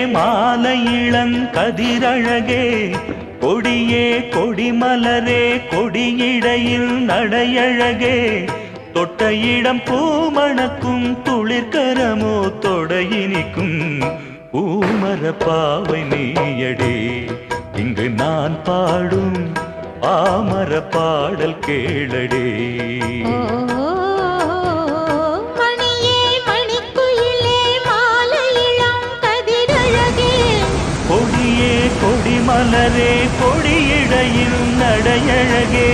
மாலை இளங்கதிரழகே கொடியே கொடிமலரே கொடியிடையில் நடையழகே தொட்ட இடம் பூமணக்கும் துளிர்கரமோ தொடையினிக்கும் பூமர பாவை நீயடே இங்கு நான் பாடும் பாமர பாடல் கேளடே. கொடியே கொடிமலரே கொடியிடையில் நடையழகே